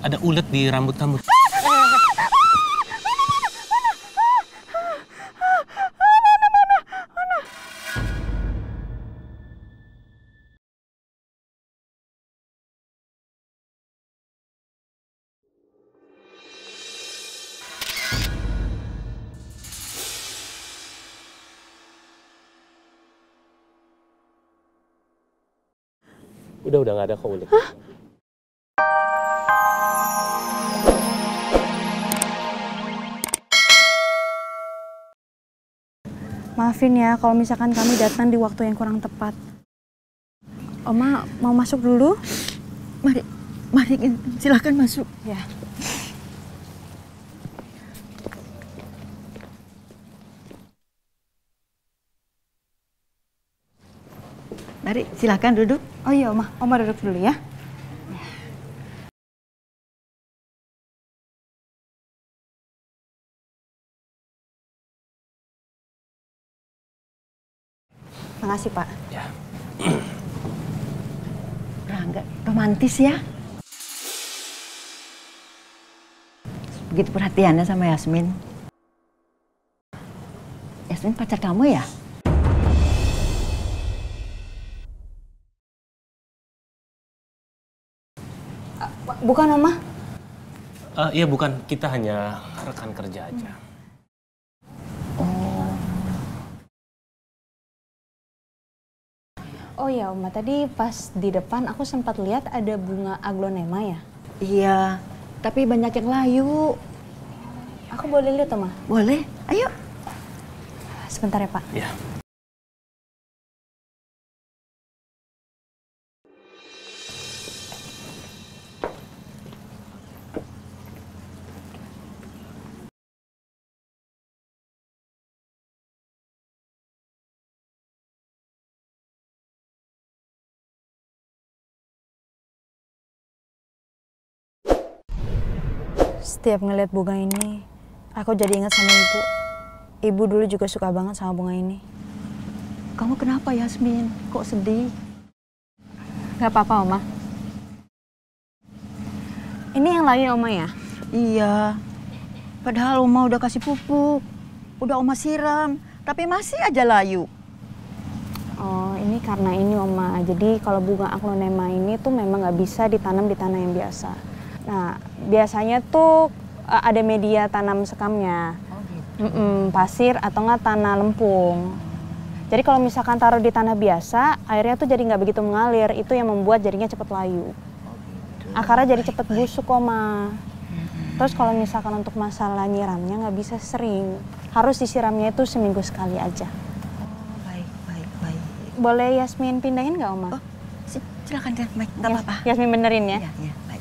ada ulet di rambut kamu. Udah nggak ada kok ulet. Hah? Maafin ya kalau misalkan kami datang di waktu yang kurang tepat. Oma mau masuk dulu? Mari silakan masuk. Ya. Mari silakan duduk. Oh iya Oma duduk dulu ya. Makasih Pak. Ya. Rangga, romantis ya. Begitu perhatiannya sama Yasmin. Yasmin pacar kamu ya? Bukan Oma. Iya bukan, kita hanya rekan kerja aja. Oh ya Oma, tadi pas di depan aku sempat lihat ada bunga aglonema ya? Iya, tapi banyak yang layu. Aku boleh lihat Oma? Boleh, ayo. Sebentar ya Pak. Ya. Setiap ngeliat bunga ini, aku jadi ingat sama Ibu. Ibu dulu juga suka banget sama bunga ini. Kamu kenapa Yasmin? Kok sedih? Gak apa-apa Oma. Ini yang layu Oma ya? Iya. Padahal Oma udah kasih pupuk. Udah Oma siram. Tapi masih aja layu. Oh, ini karena ini Oma. Jadi kalau bunga aglonema ini tuh memang nggak bisa ditanam di tanah yang biasa. Nah, biasanya tuh ada media tanam sekamnya. Oh gitu. Pasir atau nggak tanah lempung. Jadi kalau misalkan taruh di tanah biasa, airnya tuh jadi nggak begitu mengalir. Itu yang membuat jadinya cepet layu. Akarnya jadi cepet busuk Oma. Terus kalau misalkan untuk masalah nyiramnya nggak bisa sering. Harus disiramnya itu seminggu sekali aja. Oh, baik. Boleh Yasmin pindahin nggak Oma? Oh, silakan deh, Mike. Nggak apa-apa. Yasmin benerin ya? Iya, baik.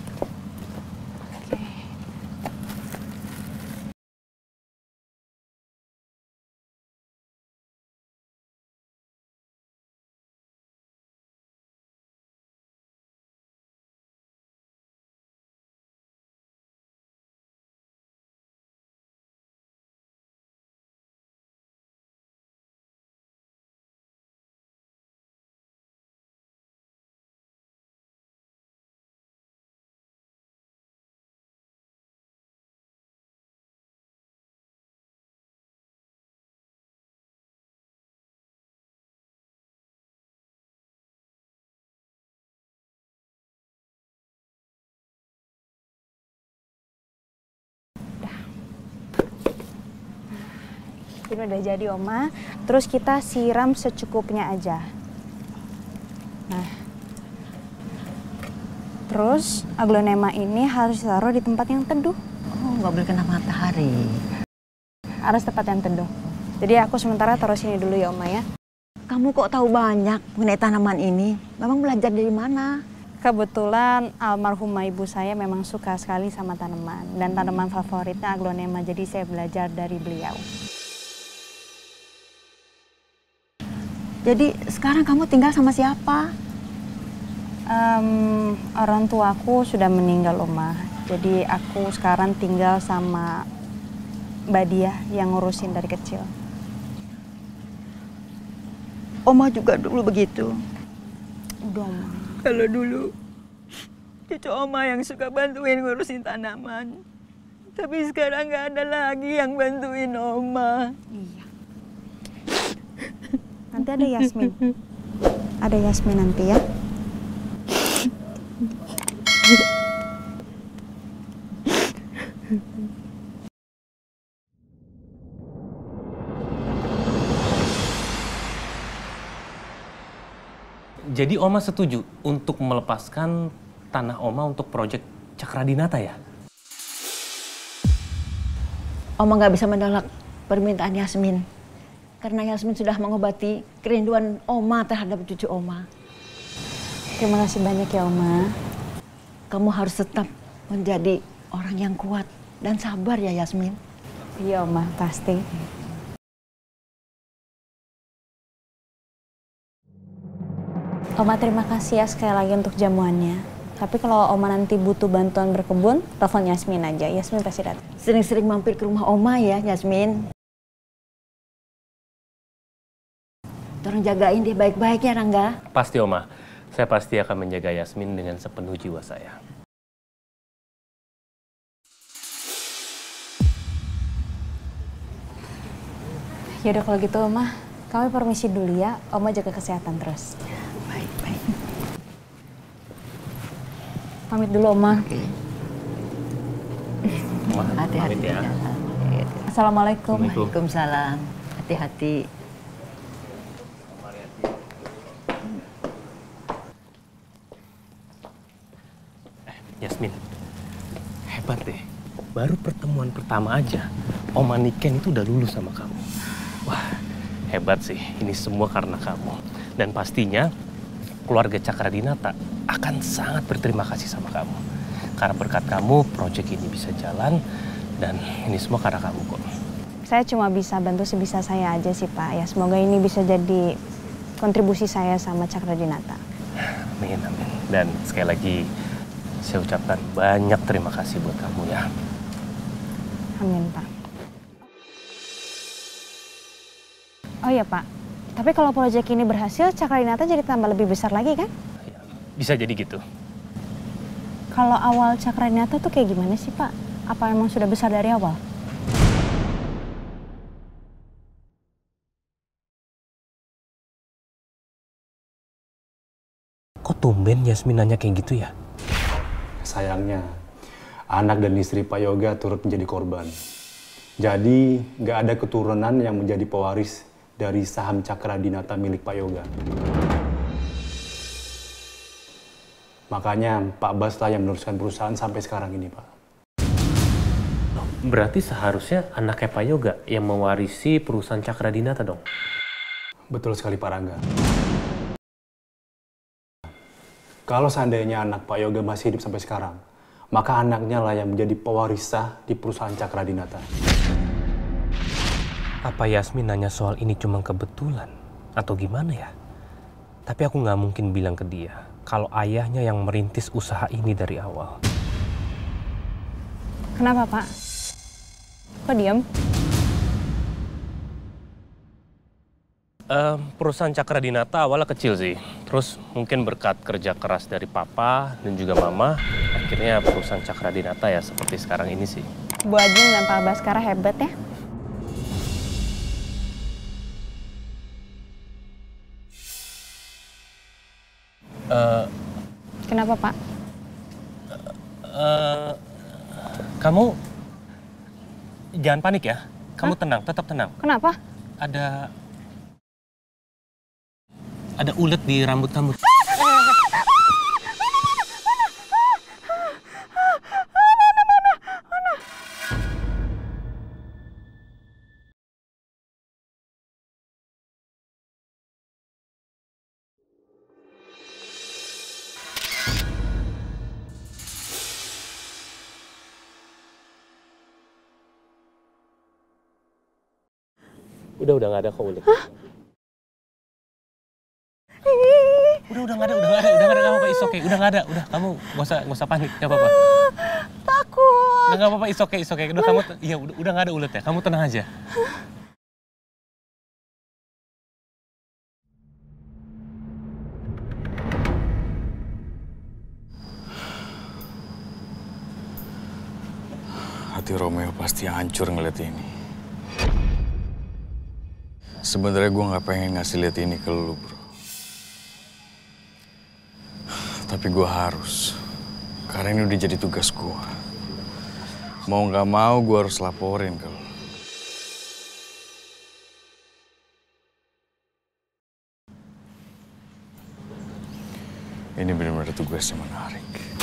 Ini udah jadi Oma, terus kita siram secukupnya aja. Nah, terus aglonema ini harus ditaruh di tempat yang teduh. Oh, nggak boleh kena matahari. Harus tempat yang teduh. Jadi aku sementara taruh sini dulu ya Oma ya. Kamu kok tahu banyak mengenai tanaman ini? Memang belajar dari mana? Kebetulan almarhumah ibu saya memang suka sekali sama tanaman. Dan tanaman favoritnya aglonema, jadi saya belajar dari beliau. Jadi sekarang kamu tinggal sama siapa? Orang tuaku sudah meninggal Oma. Jadi aku sekarang tinggal sama Mbak Dia yang ngurusin dari kecil. Oma juga dulu begitu. Udah Oma. Kalau dulu Cucu Oma yang suka bantuin ngurusin tanaman. Tapi sekarang nggak ada lagi yang bantuin Oma. Iya. Nanti ada Yasmin. Ada Yasmin nanti ya. Jadi Oma setuju untuk melepaskan tanah Oma untuk proyek Cakradinata ya? Oma nggak bisa menolak permintaan Yasmin. Karena Yasmin sudah mengobati kerinduan Oma terhadap cucu Oma. Terima kasih banyak ya Oma. Kamu harus tetap menjadi orang yang kuat dan sabar ya Yasmin. Iya Oma, pasti. Oma terima kasih ya sekali lagi untuk jamuannya. Tapi kalau Oma nanti butuh bantuan berkebun, telepon Yasmin aja. Yasmin pasti datang. Sering-sering mampir ke rumah Oma ya Yasmin. Tolong jagain dia baik-baik ya Rangga. Pasti Oma, saya pasti akan menjaga Yasmin dengan sepenuh jiwa saya. Yaudah kalau gitu Oma, kami permisi dulu ya. Oma jaga kesehatan terus. Baik-baik. Pamit dulu Oma. Oma, Hati-hati pamit ya. Assalamualaikum. Waalaikumsalam. Hati-hati. Yasmin, hebat deh. Baru pertemuan pertama aja, Oma Niken itu udah lulus sama kamu. Wah, hebat sih. Ini semua karena kamu. Dan pastinya keluarga Cakradinata akan sangat berterima kasih sama kamu. Karena berkat kamu, proyek ini bisa jalan. Dan ini semua karena kamu kok. Saya cuma bisa bantu sebisa saya aja sih Pak. Ya semoga ini bisa jadi kontribusi saya sama Cakradinata. Amin, amin. Dan sekali lagi, saya ucapkan banyak terima kasih buat kamu ya. Amin Pak. Oh iya Pak, tapi kalau proyek ini berhasil, Cakradinata jadi tambah lebih besar lagi kan? Bisa jadi gitu. Kalau awal Cakradinata tuh kayak gimana sih Pak? Apa emang sudah besar dari awal? Kok tumben Yasmin nanya kayak gitu ya? Sayangnya, anak dan istri Pak Yoga turut menjadi korban. Jadi, nggak ada keturunan yang menjadi pewaris dari saham Cakradinata milik Pak Yoga. Makanya Pak Bas lah yang meneruskan perusahaan sampai sekarang ini, Pak. Berarti seharusnya anaknya Pak Yoga yang mewarisi perusahaan Cakradinata dong? Betul sekali, Pak Rangga. Kalau seandainya anak Pak Yoga masih hidup sampai sekarang, maka anaknya lah yang menjadi pewaris sah di perusahaan Cakradinata. Apa Yasmin nanya soal ini cuma kebetulan? Atau gimana ya? Tapi aku nggak mungkin bilang ke dia kalau ayahnya yang merintis usaha ini dari awal. Kenapa Pak? Kok diam? Perusahaan Cakradinata awalnya kecil sih. Terus mungkin berkat kerja keras dari papa dan juga mama, akhirnya perusahaan Cakradinata ya seperti sekarang ini sih. Bu Ajeng dan Pak Baskara hebat ya? Kenapa Pak? Kamu jangan panik ya. Kamu tenang, tetap tenang. Kenapa? Ada ulet di rambut kamu. Udah nggak ada kok ulet. Udah nggak ada apa-apa, it's okay. Udah nggak ada, udah kamu nggak usah panik, nggak apa-apa. Takut. Nggak apa-apa, it's okay. Udah kamu, iya udah nggak ada ulet ya, kamu tenang aja. Hati Romeo pasti hancur ngeliat ini. Sebenarnya gue nggak pengen ngasih lihat ini ke lu, bro. Tapi gue harus. Karena ini udah jadi tugas gue. Mau nggak mau gue harus laporin ke lu. Ini benar-benar tugas yang menarik.